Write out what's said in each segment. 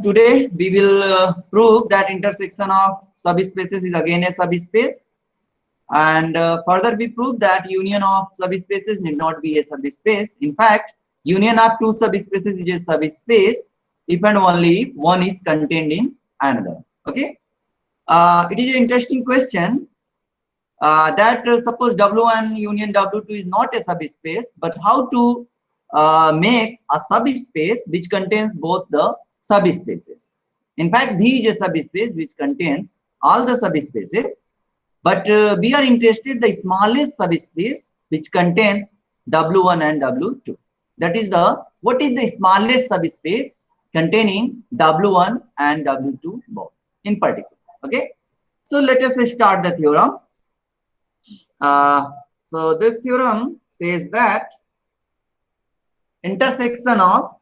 today we will prove that intersection of subspaces is again a subspace, and further we prove that union of subspaces need not be a subspace. In fact, union of two subspaces is a subspace if and only if one is contained in another. Okay, it is an interesting question that suppose W1 union W2 is not a subspace, but how to make a subspace which contains both the subspaces. In fact, V is a subspace which contains all the subspaces, but we are interested the smallest subspace which contains W1 and W2. That is what is the smallest subspace containing W1 and W2 both in particular. Okay, so let us start the theorem. So this theorem says that intersection of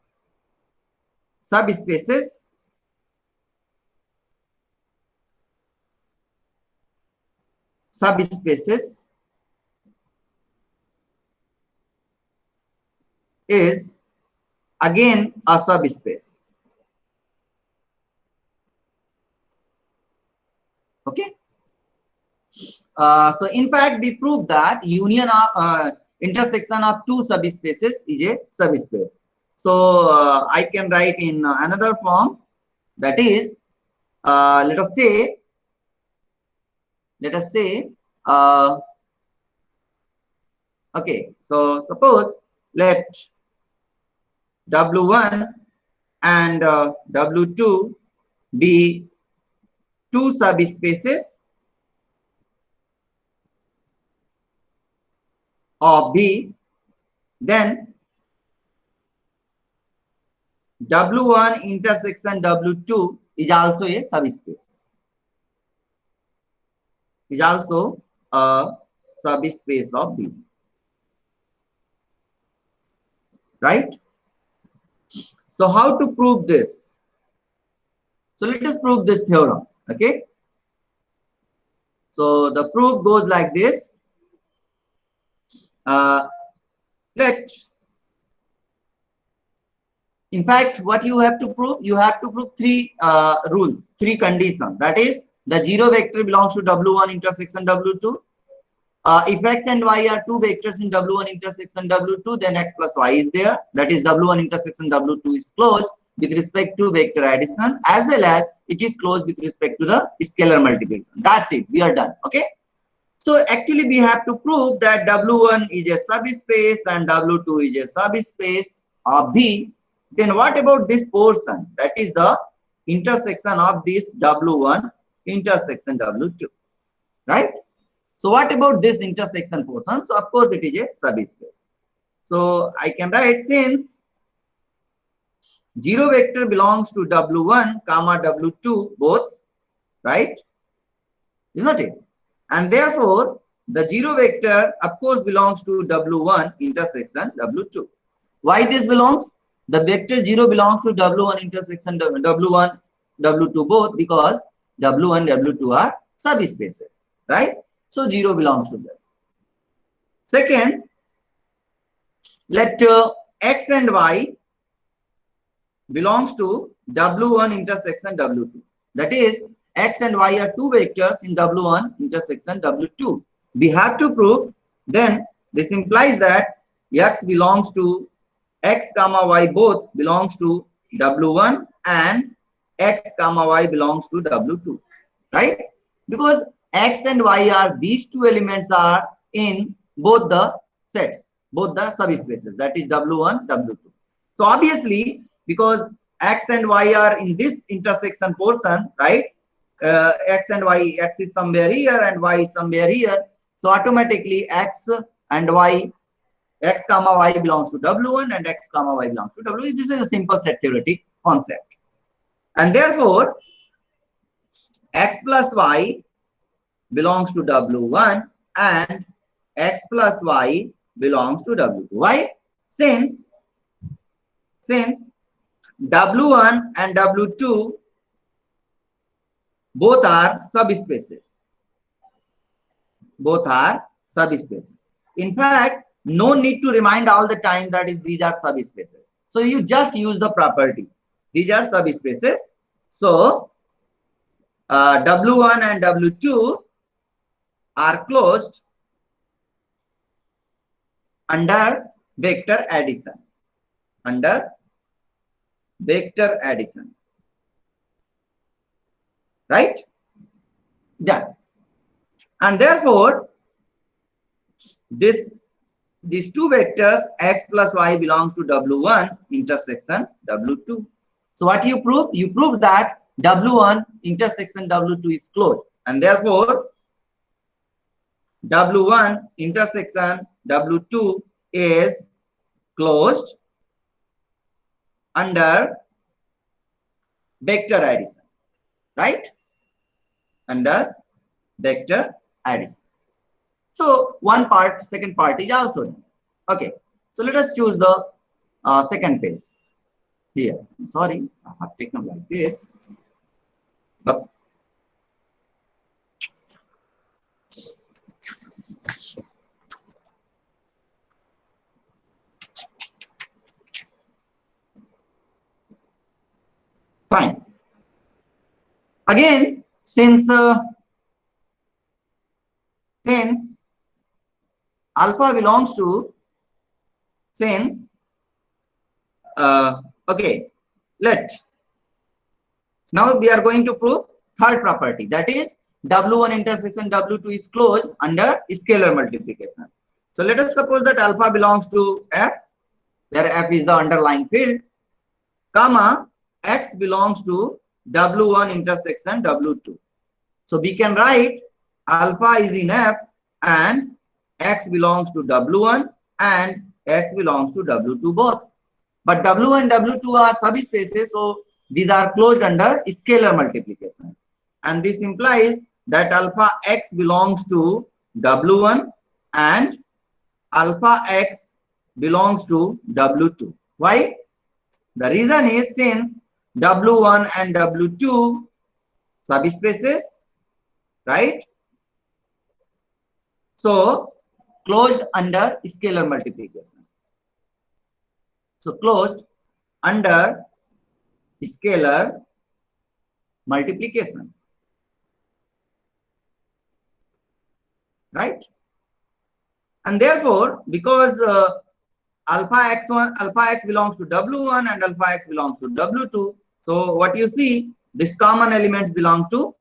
subspaces is again a subspace. Okay. So in fact, we prove that union of intersection of two subspaces is a subspace. So I can write in another form, that is, let us say, okay. So suppose let W1 and W2 be two subspaces of B, then W1 intersection W2 is also a subspace. Is also a subspace of B. Right? So how to prove this? So let us prove this theorem. Okay. So the proof goes like this. In fact, what you have to prove? You have to prove three rules, three conditions. That is, the zero vector belongs to W1 intersection W2. If x and y are two vectors in W1 intersection W2, then x plus y is there. That is, W1 intersection W2 is closed with respect to vector addition, as well as it is closed with respect to the scalar multiplication. That's it. We are done. Okay. So actually, we have to prove that W1 is a subspace and W2 is a subspace of B. Then what about this portion? That is the intersection of this W1 intersection W2. Right? So what about this intersection portion? So of course it is a subspace. So I can write, since zero vector belongs to W1 comma W2 both, right? Isn't it? And therefore the zero vector of course belongs to W1 intersection W2. Why this belongs? The vector 0 belongs to W1 intersection W1 W2 both, because W1 W2 are subspaces, right? So 0 belongs to this. Second, let x and y belongs to W1 intersection W2. That is, x and y are two vectors in W1 intersection W2. We have to prove, then this implies that x belongs to x comma y both belongs to W1 and x comma y belongs to W2, right? Because x and y are, these two elements are in both the sets, both the subspaces, that is W1, W2. So obviously, because x and y are in this intersection portion, right? X and y, x is somewhere here and y is somewhere here. So automatically x and y, x comma y belongs to W1 and x comma y belongs to W2. This is a simple set theoretic concept. And therefore, x plus y belongs to W1 and x plus y belongs to W2. Why? Since W1 and W2 both are subspaces. Both are subspaces. In fact, no need to remind all the time that these are subspaces. So you just use the property. These are subspaces. So W1 and W2 are closed under vector addition. Under vector addition. Right? Done. And therefore, these two vectors x plus y belongs to W1 intersection W2. So what you prove? You prove that W1 intersection W2 is closed, and therefore W1 intersection W2 is closed under vector addition, right? Under vector addition. So one part, second part is also done. Okay. So let us choose the second page here. Sorry, I have taken like this. But fine. Again, since alpha belongs to okay, now we are going to prove third property, that is W1 intersection W2 is closed under scalar multiplication. So let us suppose that alpha belongs to F, where F is the underlying field, comma X belongs to W1 intersection W2. So we can write alpha is in F and X belongs to W1 and X belongs to W2 both. But W1 and W2 are subspaces, so these are closed under scalar multiplication. And this implies that alpha X belongs to W1 and alpha X belongs to W2. Why? The reason is since W1 and W2 subspaces, right? So closed under scalar multiplication. So closed under scalar multiplication, right? And therefore, because alpha x belongs to W1 and alpha x belongs to W2, so what you see, this common elements belong to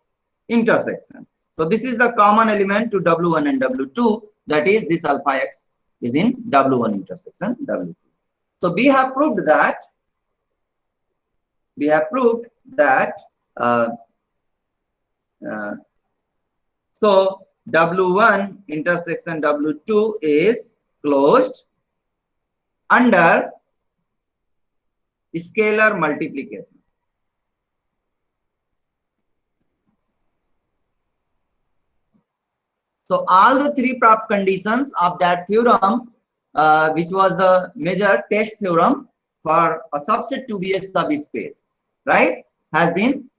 intersection. So this is the common element to W1 and W2, that is this alpha x is in W1 intersection W2. So we have proved that so W1 intersection W2 is closed under scalar multiplication. So all the three prop conditions of that theorem, which was the major test theorem for a subset to be a subspace, right, has been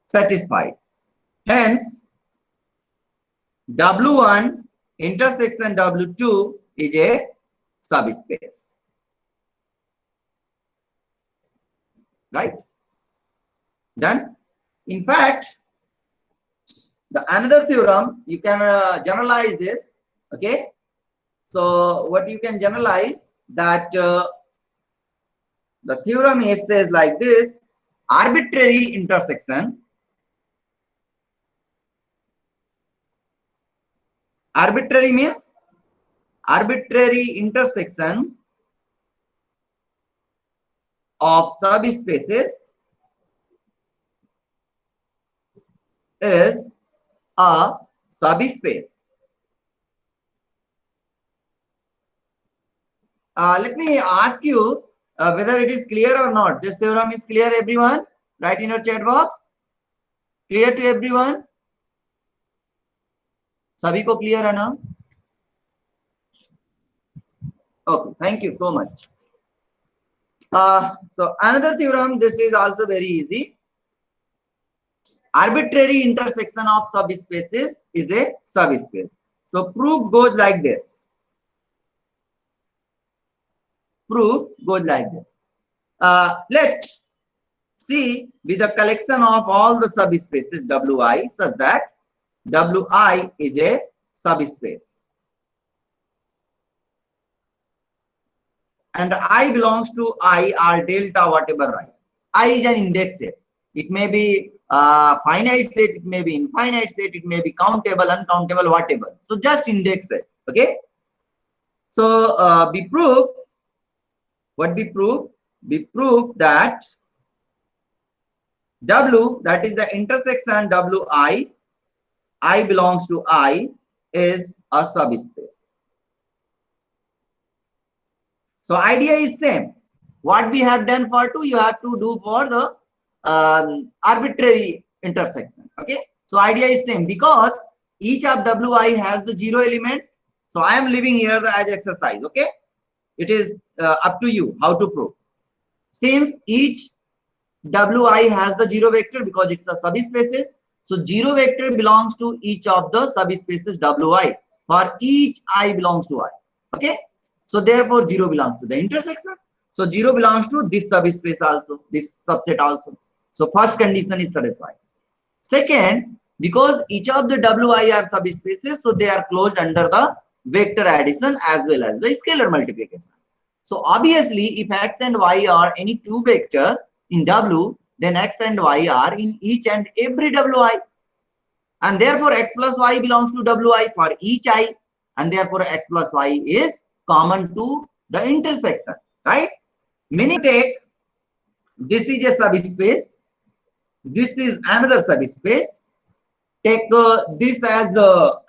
satisfied. Hence, W1 intersection W2 is a subspace, right? Done. In fact, the another theorem you can generalize this. Okay, so what you can generalize that the theorem is says like this: arbitrary intersection. Arbitrary means arbitrary intersection of subspaces is a subspace. Let me ask you whether it is clear or not. This theorem is clear, everyone? Write in your chat box. Clear to everyone? सभी को clear है ना? Okay, thank you so much. So another theorem, this is also very easy. Arbitrary intersection of subspaces is a subspace. So proof goes like this. Proof goes like this. Let C with a collection of all the subspaces Wi such that Wi is a subspace. And I belongs to I or delta whatever I. I is an index set. It may be finite set, it may be infinite set, it may be countable, uncountable, whatever. So just index set. Okay. So we prove what we prove? We prove that W, that is the intersection Wi, I belongs to I, is a subspace. So idea is same. What we have done for 2, you have to do for the arbitrary intersection. Okay. So idea is same because each of Wi has the 0 element. So I am leaving here as exercise. Okay. It is up to you how to prove. Since each Wi has the 0 vector because it's a subspaces. So 0 vector belongs to each of the subspaces Wi. For each I belongs to I. Okay. So therefore 0 belongs to the intersection. So 0 belongs to this subspace also, this subset also. So first condition is satisfied. Second, because each of the Wi are subspaces, so they are closed under the vector addition as well as the scalar multiplication. So obviously, if x and y are any two vectors in W, then x and y are in each and every Wi. And therefore, x plus y belongs to Wi for each I. And therefore, x plus y is common to the intersection, right? Meaning take this is a subspace, this is another subspace, take this as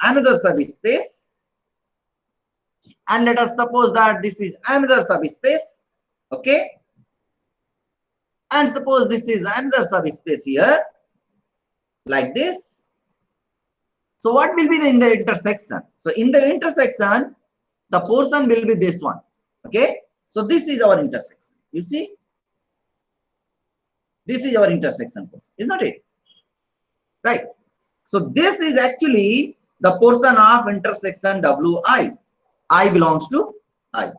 another subspace, and let us suppose that this is another subspace, okay, and suppose this is another subspace here like this. So what will be in the intersection? So in the intersection, the portion will be this one, okay. So this is our intersection, you see, this is our intersection portion, is not it, right? So this is actually the portion of intersection Wi. I belongs to I,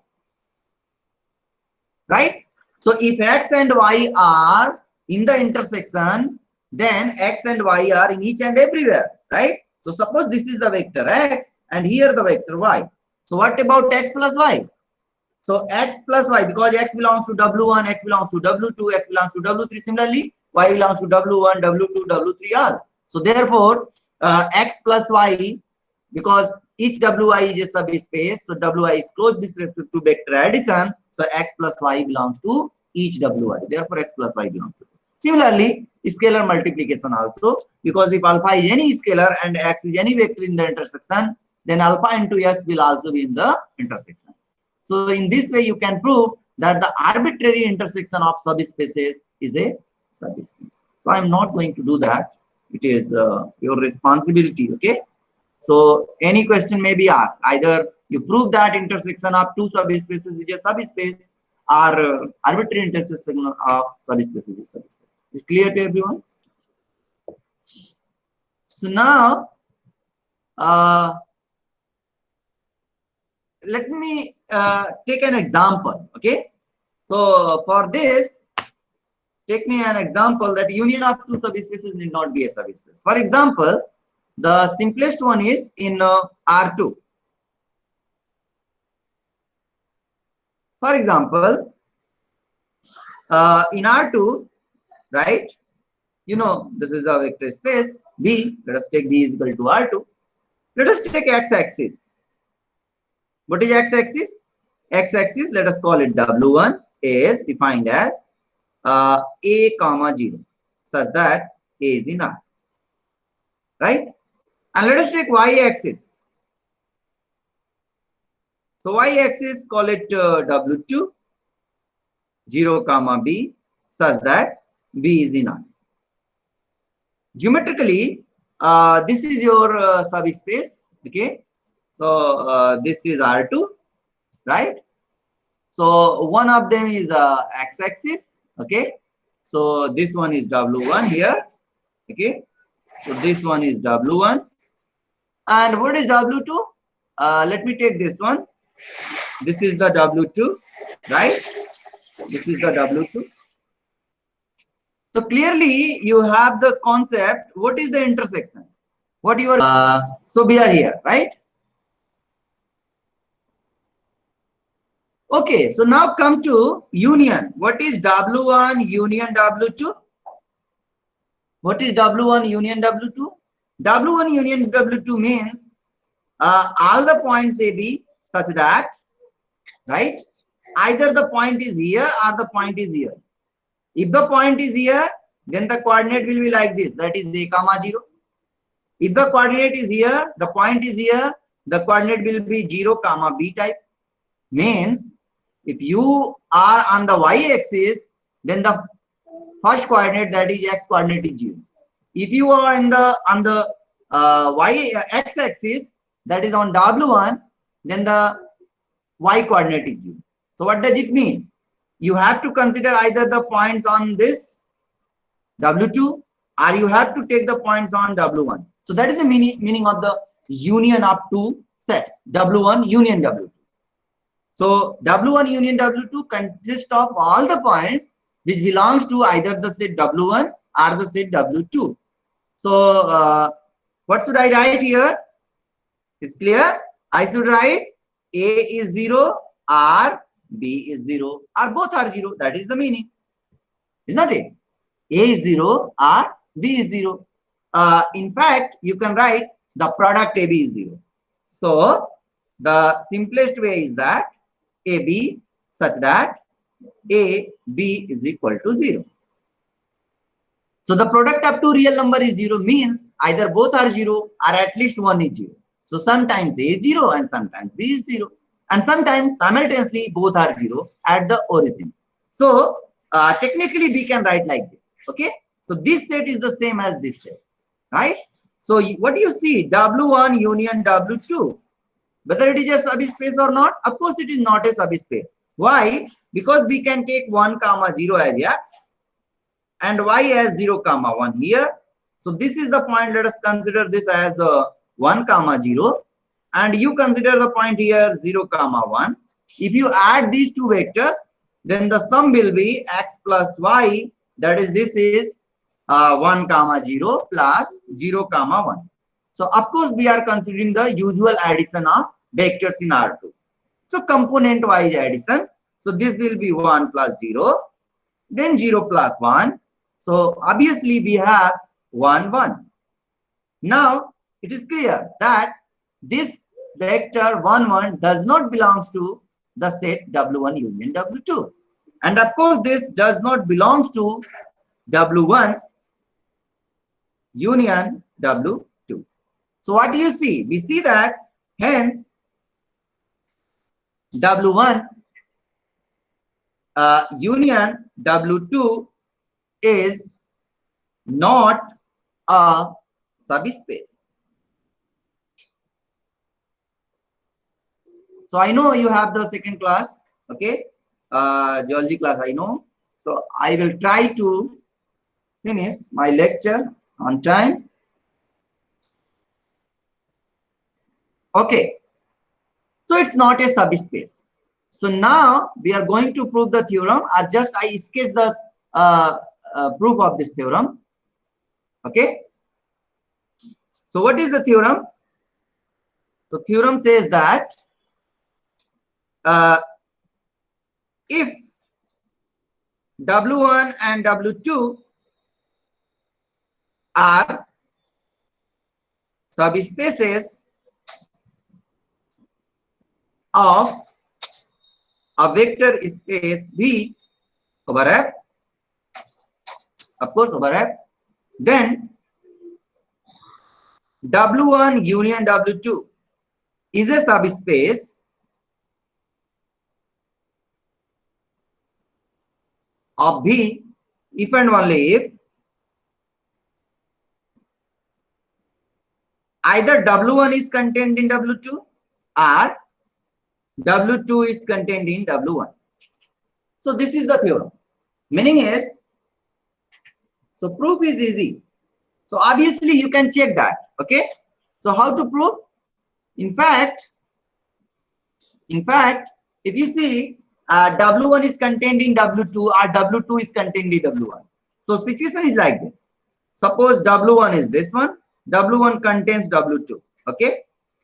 right? So if x and y are in the intersection, then x and y are in each and everywhere, right? So suppose this is the vector x and here the vector y. So what about x plus y? So x plus y, because x belongs to W1, x belongs to W2, x belongs to W3. Similarly, y belongs to W1, W2, W3 all. So therefore, x plus y, because each Wi is a subspace, so Wi is closed with respect to vector addition. So x plus y belongs to each Wi. Therefore, x plus y belongs to. Similarly, scalar multiplication also, because if alpha is any scalar and x is any vector in the intersection, then alpha into x will also be in the intersection. So in this way, you can prove that the arbitrary intersection of subspaces is a subspace. So I'm not going to do that. It is your responsibility. Okay. So any question may be asked. Either you prove that intersection of two subspaces is a subspace, or arbitrary intersection of subspaces is a subspace. Is clear to everyone? So now, let me take an example. Okay. So for this, take me an example that union of two subspaces need not be a subspace. For example, the simplest one is in R2. For example, in R2, right? You know, this is a vector space B. Let us take B is equal to R2. Let us take x-axis. What is x-axis? X-axis, let us call it W1, is defined as A comma 0, such that A is in R, right? And let us take y-axis. So y-axis, call it W2, 0 comma B, such that B is in R. Geometrically, this is your subspace, okay? So this is R2, right? So one of them is x-axis, okay? So this one is W1 here, okay? So this one is W1. And what is W2? Let me take this one. This is the W2, right? This is the W2. So clearly you have the concept. What is the intersection? What you are, so we are here, right? Okay, so now come to union. What is W1 union W2? What is W1 union W2? W1 union W2 means all the points AB such that, right? Either the point is here or the point is here. If the point is here, then the coordinate will be like this, that is A comma 0. If the coordinate is here, the point is here, the coordinate will be 0 comma B type. Means if you are on the y-axis, then the first coordinate, that is x coordinate, is 0. If you are on the x-axis, that is on W1, then the y coordinate is 0. So what does it mean? You have to consider either the points on this W2 or you have to take the points on W1. So that is the meaning of the union of two sets, W1 union W2. So W1 union W2 consists of all the points which belongs to either the set W1 or the set W2. So what should I write here? It's clear. I should write A is 0 or B is 0 or both are 0. That is the meaning. Is not it? A is 0 or B is 0. In fact, you can write the product AB is 0. So the simplest way is that AB such that AB is equal to 0. So the product of two real number is 0 means either both are 0 or at least one is 0. So sometimes A is 0 and sometimes B is 0. And sometimes simultaneously both are 0 at the origin. So technically we can write like this. Okay. So this set is the same as this set. Right. So what do you see? W1 union W2. Whether it is a subspace or not, of course it is not a subspace. Why? Because we can take 1 comma 0 as x and y as 0 comma 1 here. So this is the point. Let us consider this as 1 comma 0 and you consider the point here 0 comma 1. If you add these two vectors, then the sum will be x plus y, that is this is 1 comma 0 plus 0 comma 1. So of course we are considering the usual addition of vectors in R2. So component wise addition. So this will be 1 plus 0, then 0 plus 1. So obviously we have 1, 1. Now it is clear that this vector 1, 1 does not belongs to the set W1 union W2. And of course this does not belongs to W1 union W2. So what do you see? We see that hence W1 union W2 is not a subspace. So I know you have the second class, okay, geology class, I know. So I will try to finish my lecture on time. Okay, so it's not a subspace. So now we are going to prove the theorem, or just I sketch the proof of this theorem. Okay. So what is the theorem? The theorem says that if W1 and W2 are subspaces of a vector space V over F, of course over F, then W1 union W2 is a subspace of V if and only if either W1 is contained in W2 or W2 is contained in W1. So this is the theorem. Meaning is, so proof is easy. So obviously you can check that. Okay. So how to prove? In fact, if you see W1 is contained in W2 or W2 is contained in W1. So situation is like this. Suppose W1 is this one. W1 contains W2. Okay.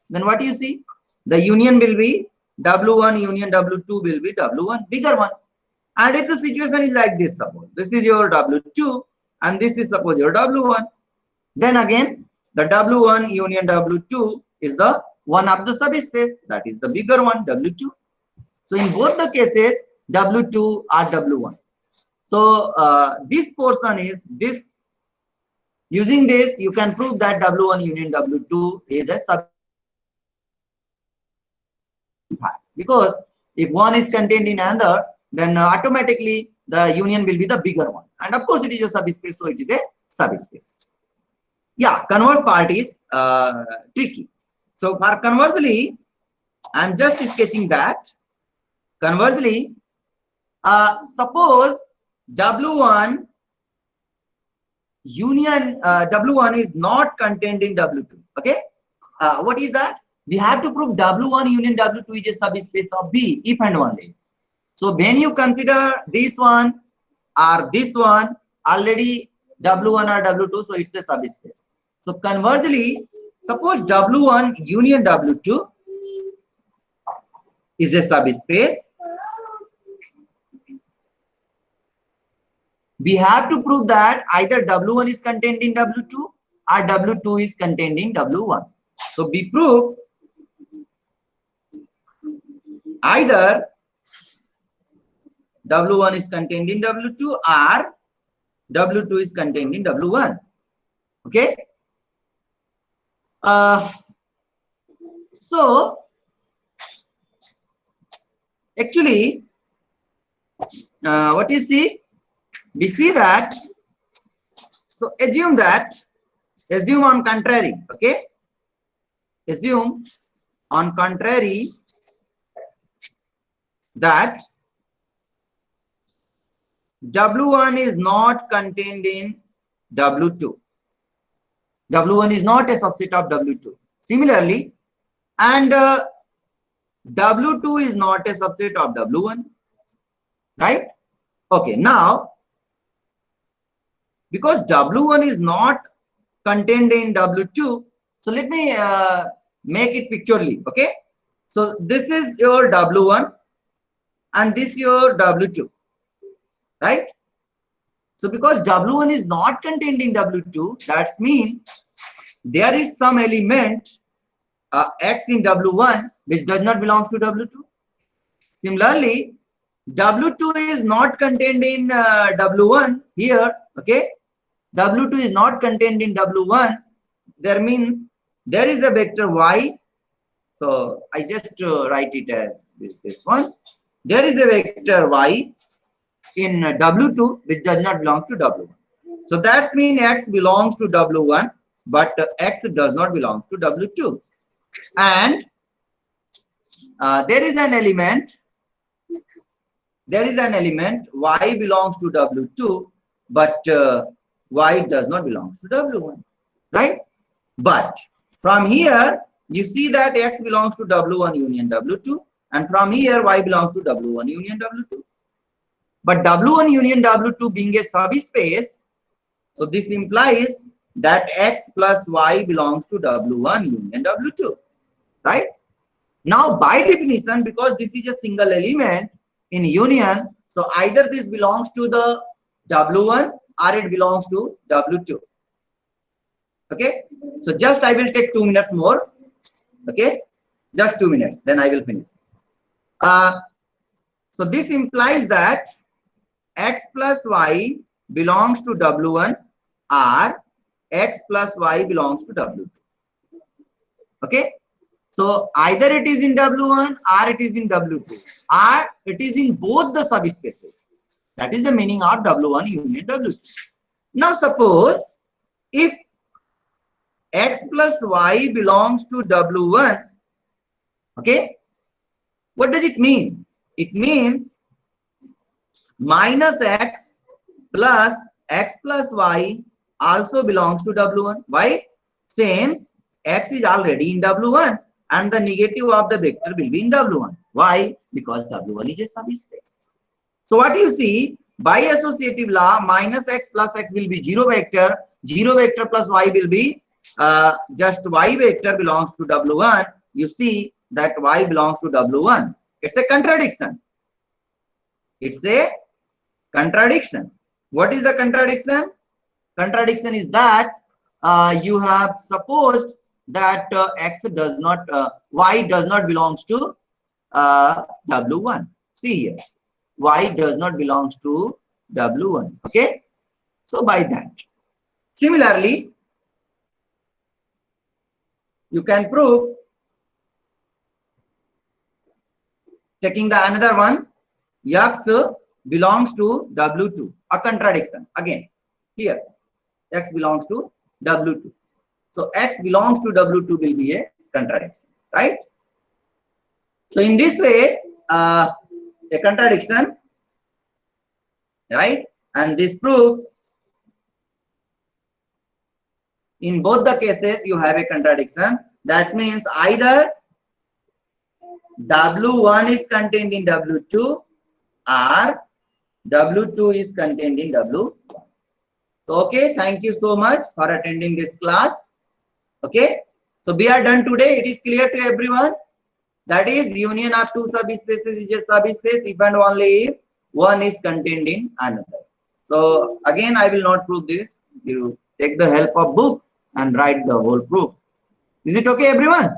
Then what do you see? The union will be W1 union W2 will be W1 bigger one. And if the situation is like this, suppose this is your W2 and this is suppose your W1, then again the W1 union W2 is the one of the subspace, that is the bigger one, W2. So in both the cases, W2 or W1. So this portion is this. Using this, you can prove that W1 union W2 is a subspace, because if one is contained in another, then automatically the union will be the bigger one. And of course, it is a subspace, so it is a subspace. Yeah, converse part is tricky. So for conversely, I am just sketching that. Conversely, suppose W1 union W1 is not contained in W2. Okay, what is that? We have to prove W1 union W2 is a subspace of B if and only. So when you consider this one or this one, already W1 or W2, so it's a subspace. So conversely, suppose W1 union W2 is a subspace. We have to prove that either W1 is contained in W2 or W2 is contained in W1. So we prove either W1 is contained in W2 or W2 is contained in W1. Okay. So actually, what you see? We see that. So assume on contrary. Okay. Assume on contrary that W1 is not contained in W2. W1 is not a subset of W2. Similarly, and W2 is not a subset of W1. Right? Okay. Now, because W1 is not contained in W2, so let me make it pictorially. Okay. So this is your W1 and this your W2. Right? So because W1 is not contained in W2, that means there is some element X in W1 which does not belong to W2. Similarly, W2 is not contained in W1 here. Okay. W2 is not contained in W1. There means there is a vector Y. So I just write it as this one. There is a vector Y in W2 which does not belong to W1. So that means X belongs to W1, but X does not belong to W2. And there is an element Y belongs to W2, but Y does not belong to W1, right? But from here, you see that X belongs to W1 union W2, and from here, Y belongs to W1 union W2. But W1 union W2 being a subspace, so this implies that X plus Y belongs to W1 union W2, right? Now, by definition, because this is a single element in union, so either this belongs to the W1 or it belongs to W2. Okay. So just I will take 2 minutes more. Okay. Just 2 minutes, then I will finish. So this implies that X plus Y belongs to W1 or X plus Y belongs to W2. Okay. So either it is in W1 or it is in W2 or it is in both the subspaces. That is the meaning of W1 union W2. Now suppose if X plus Y belongs to W1, okay, what does it mean? It means minus X plus Y also belongs to W1. Why? Since X is already in W1 and the negative of the vector will be in W1. Why? Because W1 is a subspace. So what you see, By associative law, minus x plus x will be zero vector. Zero vector plus y will be just y vector belongs to W1. You see that y belongs to W1. It's a contradiction. It's a contradiction. What is the contradiction? Contradiction is that you have supposed that x does not, y does not belongs to W1. See here, y does not belongs to W1. Okay, so by that, similarly, you can prove taking the another one, x belongs to W2. A contradiction again here. X belongs to W2. So x belongs to W2 will be a contradiction, right? So in this way, a contradiction, right? And this proves in both the cases you have a contradiction. That means either W1 is contained in W2 or W2 is contained in W1. So, okay, thank you so much for attending this class. Okay, so we are done today. It is clear to everyone. That is, union of two subspaces is a subspace if and only if one is contained in another. So again, I will not prove this. You take the help of book and write the whole proof. Is it okay, everyone?